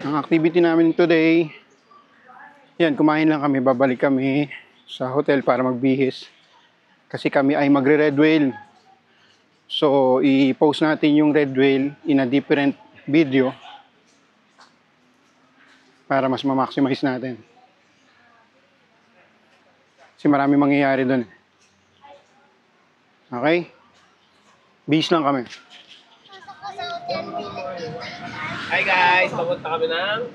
Ang activity namin today, yan, kumain lang kami, babalik kami sa hotel para magbihis. Kasi kami ay magre-red whale. So, i-post natin yung red whale in a different video para mas ma-maximize natin. Kasi marami mangyayari doon. Okay? Bihis lang kami. Hi guys! Papunta kami ng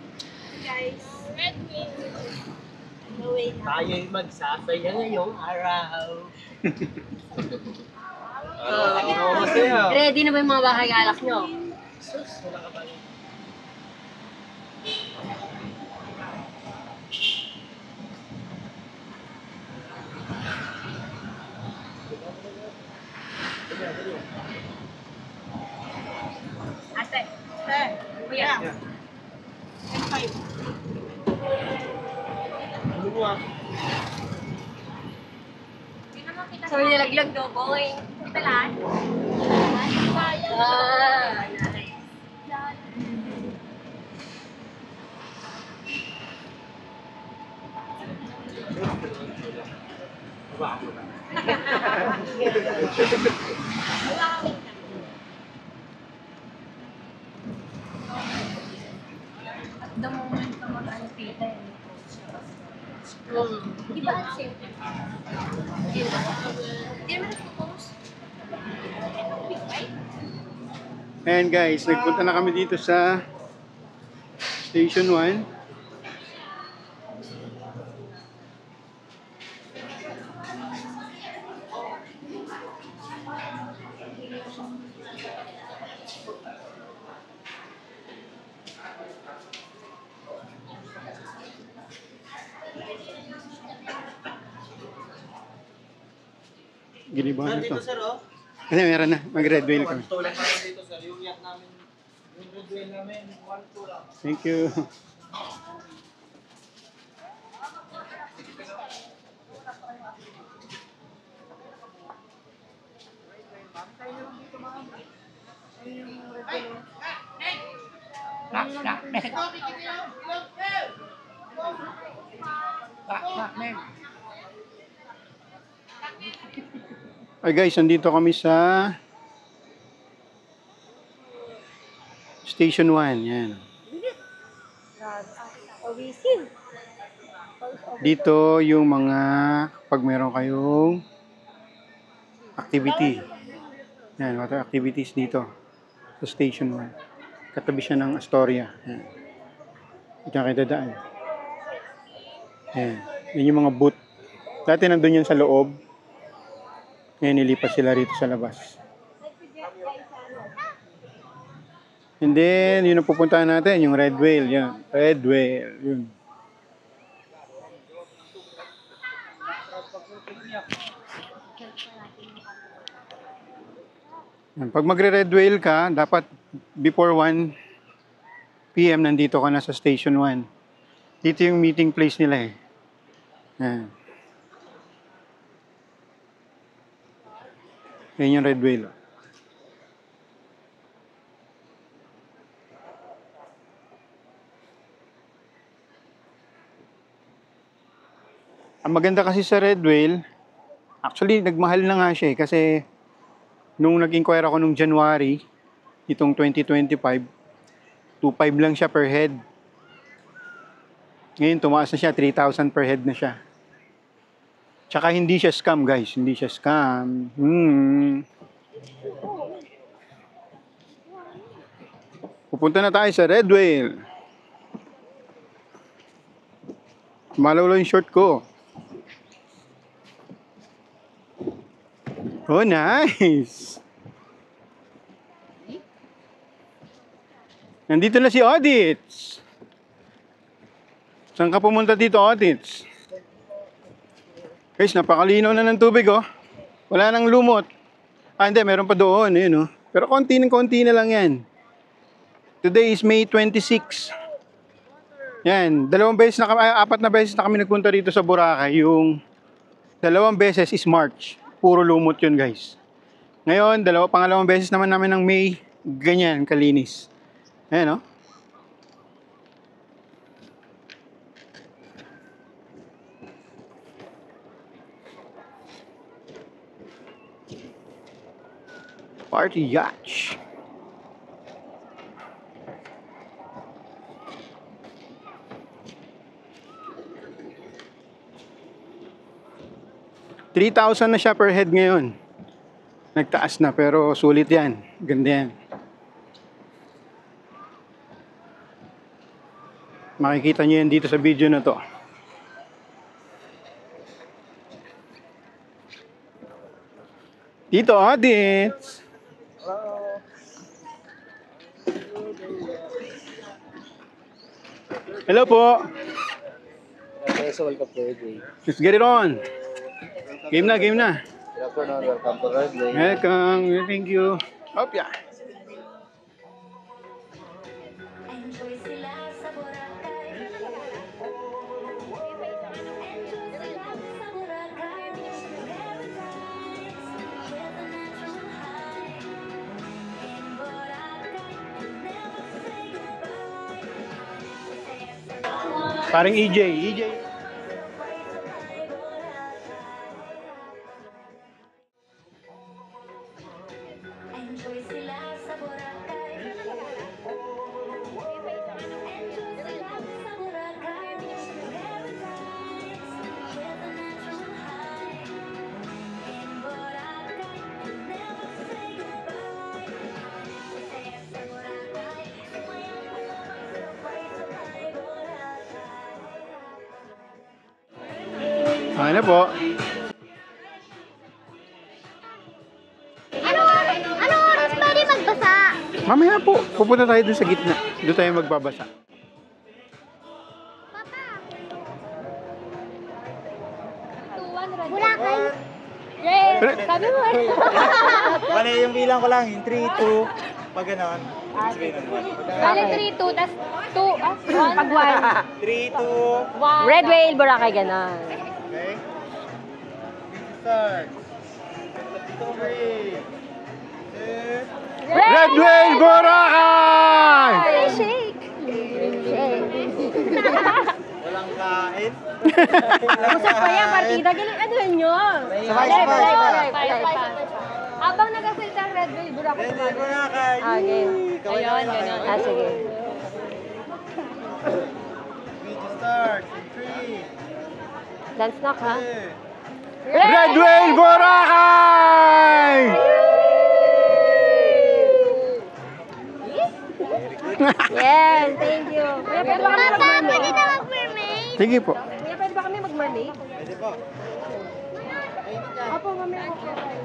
Red Whale. tayo'y magsasaya ngayong araw. Masaya. Ready na ba yung mga bahay alak nyo? Sus, wala ka ba? Ate. Kuya. Ano mo ah? So, nilaglag do, boy. Talan. Baba ako na. The moment na mag-antita yun. Di ba ang safe? Di naman nag-post. And guys, nagpunta na kami dito sa Station 1. Ginibahan na Nandito to. sir oh. Ano, meron na. Mag-red whale kami. Tulang kami dito sir. Yung yak namin. Yung red whale namin. 1-2 lang. Thank you. Ay guys, nandito kami sa Station 1. Yan. Dito yung mga pag meron kayong activity. Yan, water activities dito sa Station 1. Katabi siya ng Astoria. Yan. Diyan kayo dadaan. Yan. Yan yung mga booth. Dati nandun yan sa loob. Ngayon nilipat sila rito sa labas. And then, yun ang pupuntahan natin, yung red whale. Yan. Red whale. Yun. Yan. Pag magre-red whale ka, dapat before 1 PM nandito ka na sa Station 1. Dito yung meeting place nila eh. Yan. Yan yung red whale. Ang maganda kasi sa red whale, actually nagmahal na nga siya eh, kasi nung nag-inquire ako nung January, itong 2025, 2.5 lang siya per head. Ngayon tumaas na siya, 3,000 per head na siya. Tsaka hindi siya scam guys, hindi siya scam. Pupunta na tayo sa red whale. Malawlaw yung short ko. Oh, nice! Nandito na si Audits. Saan ka pumunta dito, Audits? Guys, napakalinaw na ng tubig, oh. Wala nang lumot. Ah, hindi, meron pa doon, yun, oh. Pero konti na lang yan. Today is May 26. Yan, apat na beses na kami nagpunta dito sa Boracay. Yung 2 beses is March. Puro lumot yun, guys. Ngayon, pangalawang beses naman namin ng May. Ganyan, kalinis. Ayan, oh. Party yacht. $3,000 na siya per head ngayon. Nagtaas na pero sulit yan. Ganda yan. Makikita nyo yan dito sa video na to. Dito audits. Hello po. Let's get it on. Game na, game na. Good afternoon, welcome to Red Lake. Welcome, thank you. Hop ya. Parang EJ. Ano po? Ano oras pwede magbasa? Mamaya po, pupunta tayo dun sa gitna. Doon tayo magbabasa. Boracay. Yes! Sabi mo. Bale, yung bilang ko lang, yung 3, 2, pag ganon. Bale 3, 2, tas 2, Pag 3, 2, 1. Red Whale, Boracay, gano'n. okay? Start. 3, 2, Red Whale Boracay! Shake. walang kain. Usap pa yan, partida. Ganun, ano yun yun? Sabay. Habang nagkasalita ang Red Whale, Boracay. Red Lake, Boracay. Okay. Ayun, ganon. Ah, sige. Video start. 3, Dance knock, ha? 2, Red Whale Boracay! Yes, thank you. Kuya, pwede ba kami mag-mermaid? na mag-mermaid? Sige po. Kuya, pwede ba kami mag-mermaid? pwede po. Opo, mamaya ako kaya tayo.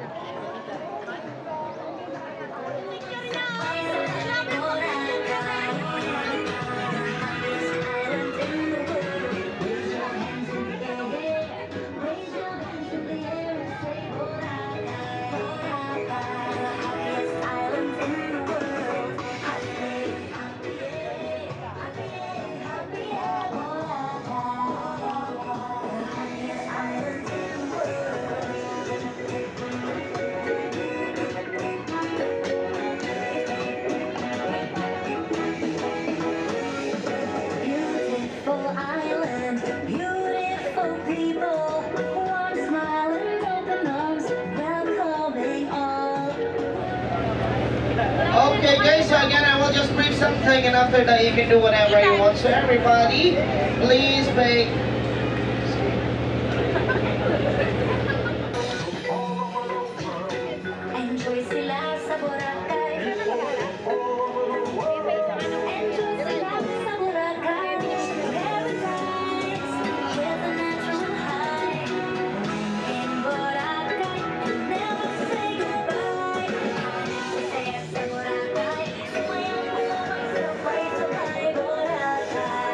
Okay guys, so again I will just brief something and after that you can do whatever you want. So everybody, please pay. Enjoy sila sa Boracay. Enjoy sila sa Boracay. Paradise with a natural high. In Boracay, you'll never say goodbye. Saya sa Boracay, sumayang sabay sabay Boracay.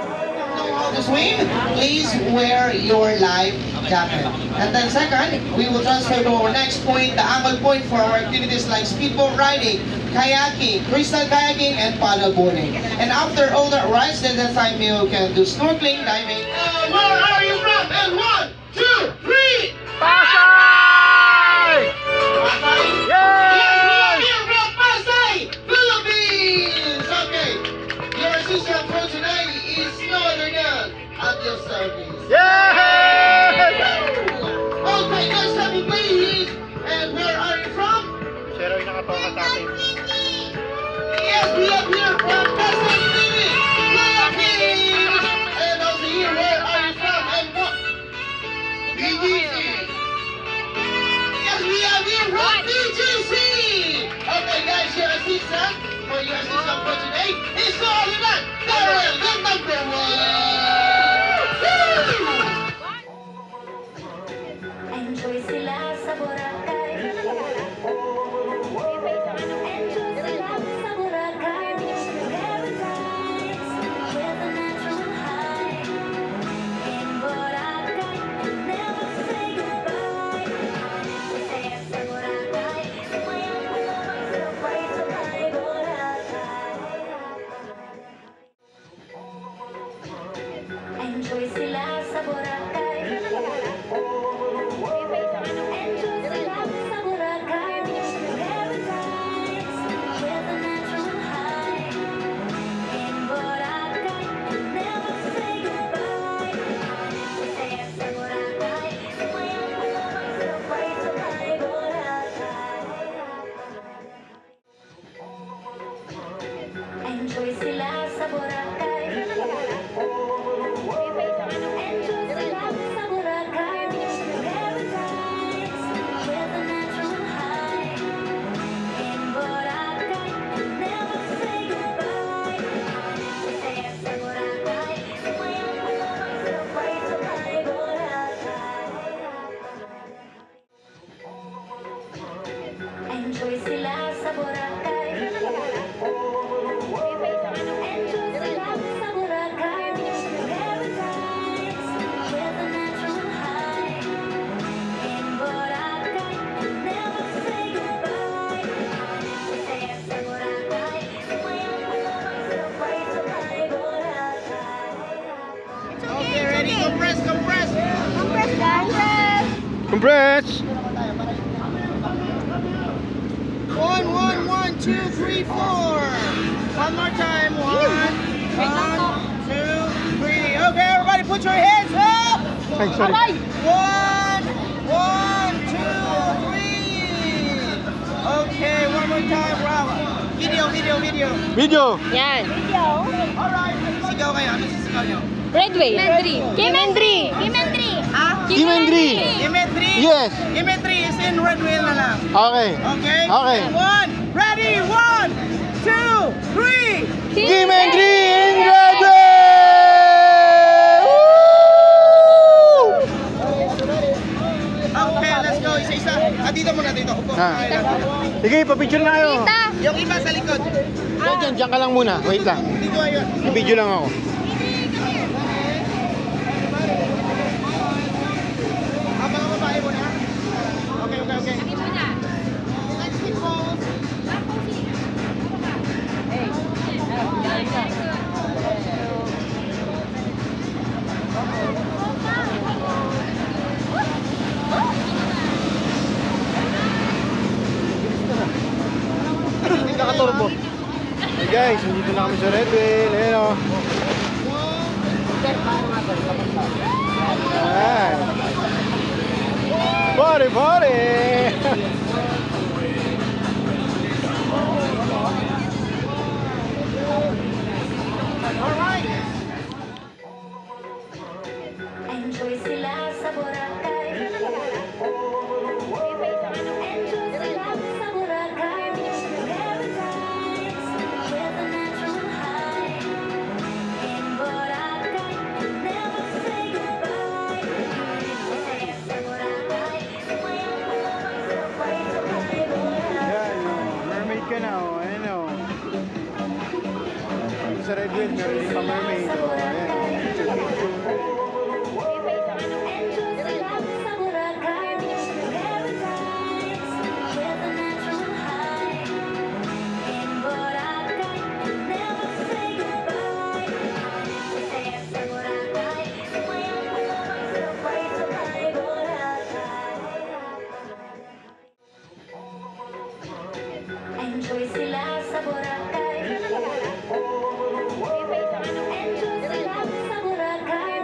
Know how to swim? Please wear your life jacket. And then second, we will transfer to our next point, the angle point for our activities like speedboat riding, kayaking, crystal kayaking, and paddle boarding. And after all that rides, then the time you can do snorkeling, diving. Where are you from? And 1, 2, 3! Pasay! Pasay? Yay! Yes, we are here from Pasay, Philippines! Okay, your assistant for tonight is no other than at your service. Yay! Okay, guys, let me please. And where are you from? Pero yung nakatawa Enjoy sila sa Boracay. Enjoy sila sa Boracay. Paradise with a natural high. In Boracay, never say goodbye. Saya sa Boracay, sumayang malamang sabay sabay Boracay. Enjoy sila sa Boracay. Enjoy sila sa Boracay. Paradise with a natural high. In Boracay, never say goodbye. Saya sa Boracay, sumayang malamang sabay sabay Boracay. Enjoy sila sa Boracay. Enjoy sila sa Boracay. Paradise with a natural high. In Boracay, never say goodbye. Saya sa Boracay, sumayang malamang sabay sabay Boracay. Okay, ready? Compress, compress. Compress, guys. Compress! 1, 1, 1, 2, 3, 4. One more time. 1, 2, 3. Okay, everybody, put your hands up. Ay, sorry. 1, 1, 2, 3. Okay, one more time. Wow. Video. Video! Yan. Alright, sigaw kayo. Ano sisigaw nyo? Redway. Kimendri. Ha? Kimendri! Imetri? Yes! Imetri is in red wheel na lang. Okay. Okay? Okay. 1, ready, 1, 2, 3. Kimendri in Redway! Okay, let's go. Isa-isa. Dito muna, dito. Upo. Sige, papicture na kayo. Yung iba sa likod. Diyan ka lang muna. Wait lang. Dito ayun. Video lang ako. Mga babae mo na. Okay. Next people. Nakaturbo. Hey guys, nandito na kami sa Red Wheel. Ayan o. Ayan. Party! Enjoy sila sa Boracay. Enjoy sila sa Boracay. Paradise with a natural high. In Boracay, never say goodbye. Saya sa Boracay, sumayang malamang sabay sabay Boracay. Ayan o. Mermaid ka na o. Ayan o. Sa Red Wheel, meron din pa mermaid o. Ayan o. Picture. Enjoy sila sa Boracay. Paradise with a natural high. In Boracay, never say goodbye. Saya sa Boracay, sumayang malamang sabay sabay Boracay. Enjoy sila sa Boracay. Enjoy sila sa Boracay.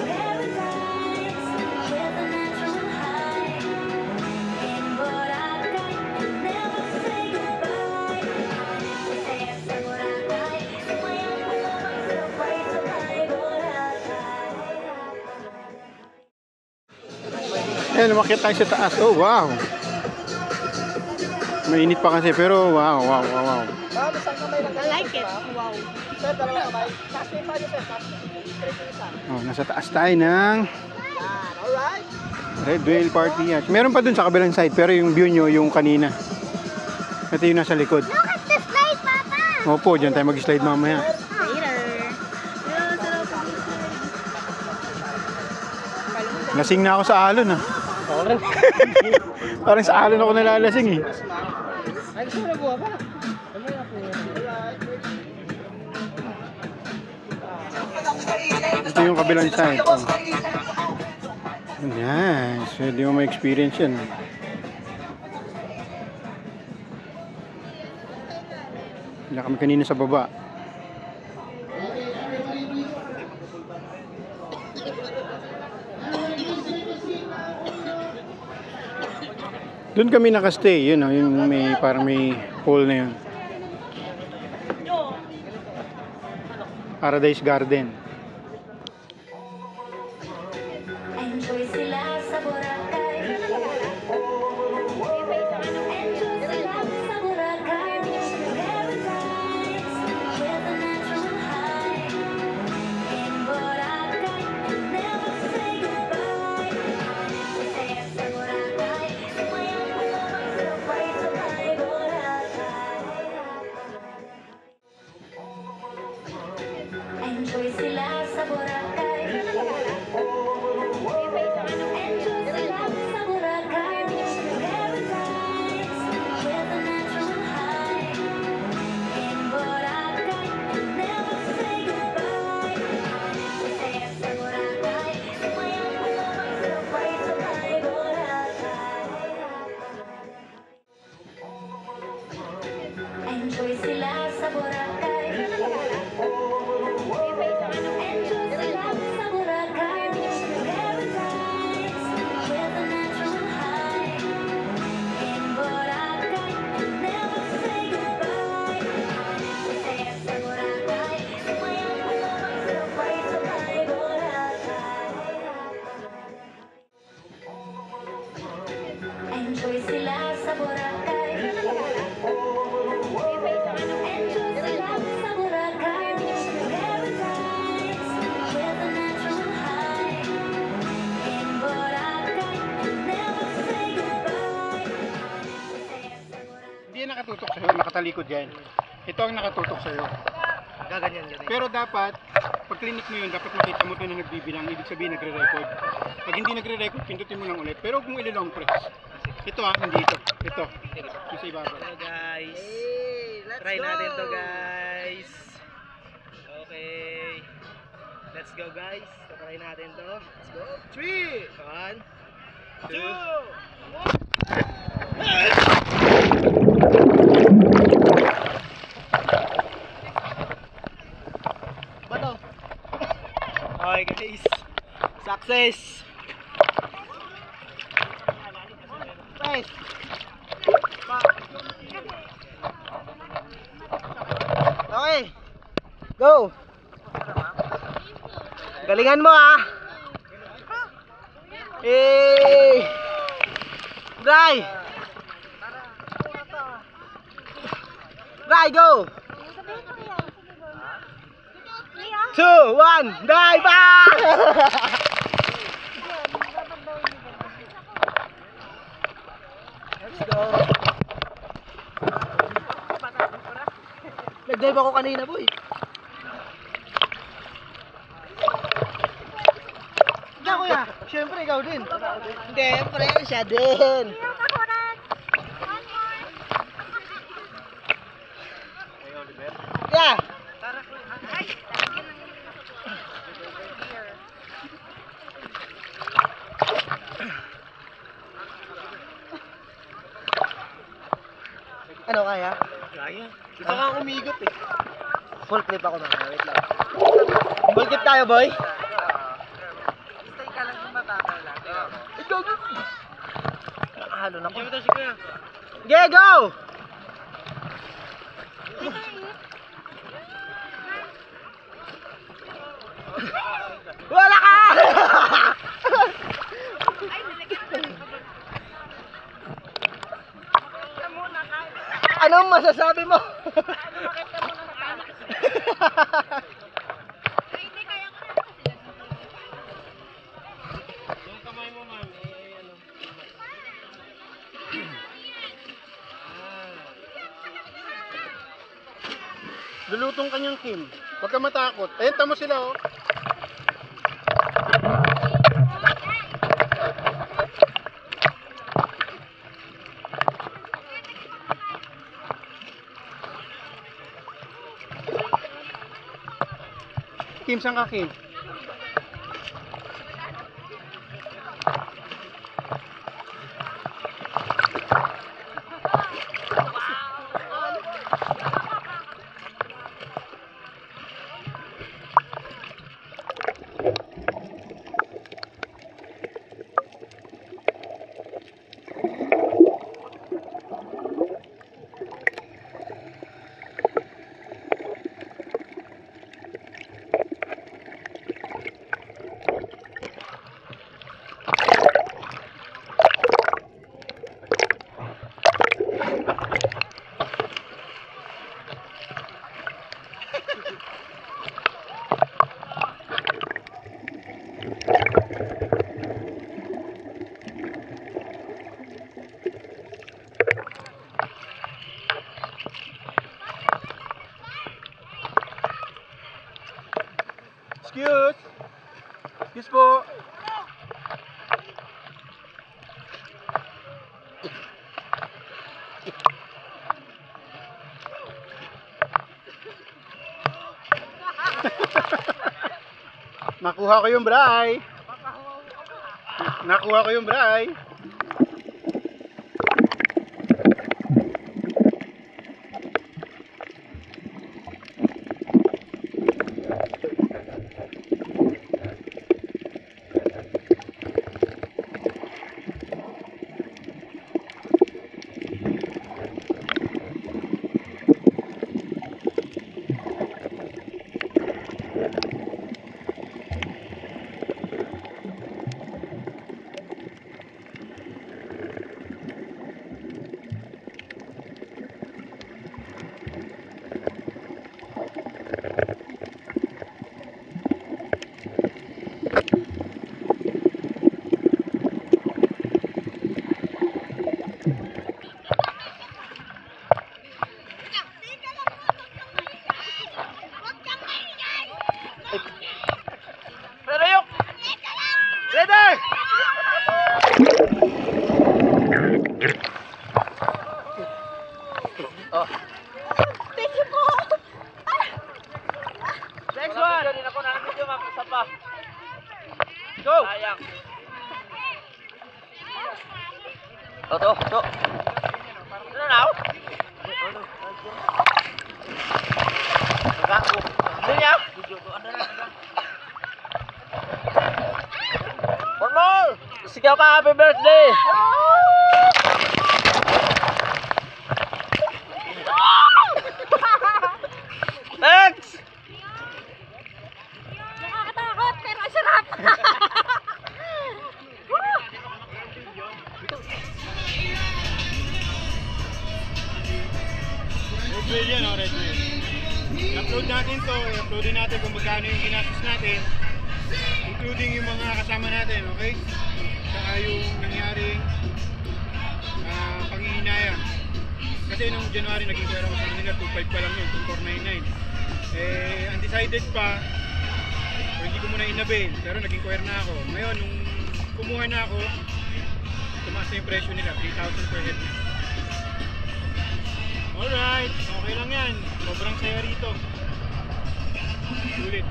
Paradise with a natural high. In Boracay, never say goodbye. Saya sa Boracay, sumayang malamang sabay sabay Boracay. Ayan, umakyat tayo sa taas. Oh, wow. Mainit pa kasi, pero wow. I like it. Wow. Oh, nasa taas tayo ng Red Whale Party Yacht. Meron pa dun sa kabilang side, pero yung view nyo, yung kanina. Ito yung nasa likod. Look at the slide, Papa. Opo, dyan tayo mag-slide mamaya. Later. Lasing na ako sa alon ah. Parang sa alon ako nalalasing eh. Ay, gusto mo na buha pa? Ito yung kabilang side. Yan. Pwede mo ma-experience yan. Hindi kami kanina sa baba. Doon kami nakastay, yun, yung may, parang may pool na yun. Paradise Garden. Enjoy sila sa Boracay. Enjoy sila sa Boracay. Paradise with a natural high. In Boracay, never say goodbye. Saya sa Boracay, sumayang malamang sabay sabay Boracay. Enjoy sila sa Boracay. Enjoy sila sa Boracay. Paradise with a natural high. In Boracay, never say goodbye. Saya sa Boracay, sumayang malamang sabay sabay Boracay. Enjoy sila sa Boracay. Enjoy sila sa Boracay. Paradise with a natural high. In Boracay, never say goodbye. Saya sa Boracay, sumayang malamang sabay sabay Boracay. Enjoy sila sa Boracay. Enjoy sila sa Boracay. Paradise with a natural high. In Boracay, never say goodbye. Saya sa Boracay. Hindi yan nakatutok sa'yo, nakatalikod yan. Ito ang nakatutok sa'yo. Gaganyan. Pero dapat, pag clinic mo yun, dapat makita mo ito na nagbibilang. Ibig sabihin nagre-record. Pag hindi nagre-record, pindutin mo lang ulit. Pero huwag mo ililong press. Ito hindi ito. Ito. Yung sa ibabaw. Hello guys. Try natin to guys. Okay. Let's go guys. Try natin to. Let's go. 3, 1, 2. Bato. Okay guys. Success. Nice. Okay. Go. Galingan mo ah. Hey. Dry. Dry go. 2, 1, dive! Let's go! Nag-dive ako kanina, boy. Ikaw, kuya. Siyempre, ikaw din. Siyempre, siya din. Yeah. Ano kaya? Kaya. Gusto kang umigot eh. Full clip ako na. Wait lang. Full clip tayo, boy. Stay ka lang yung matatay lang. Ikaw. Nakahalo na ko. Sige, go! Wala ka! Anong masasabi mo? Yung kamay mo, ma'am. Lulutong kanyang Kim. Huwag ka matakot. Ayun, tamo sila, oh. Kim, saan ka, Kim? Excuse! Excuse po! Nakuha ko yung bray! Nakuha ko yung bray! Next one! Go! Sayang. To. Ano na? Nagako. Ano niya? One more! Sigaw ka, happy birthday! Next! Nakakatakot, pero ang sarap. Red Whale yan, Red Whale. I-upload natin to, i-uploadin natin kung magkano yung ginastos natin, including yung mga kasama natin, okay? Saka yung nangyaring panghihinayang. Kasi nung January naging pera ko sa kanila, 2.5 pa lang yun, 2.499. Undecided pa, o hindi ko muna inabail, pero naging cover na ako. Ngayon, nung kumuha na ako, tumaas na yung presyo nila, 3,000 per head. Alright, okay lang yan. Sobrang saya rito. Sulit.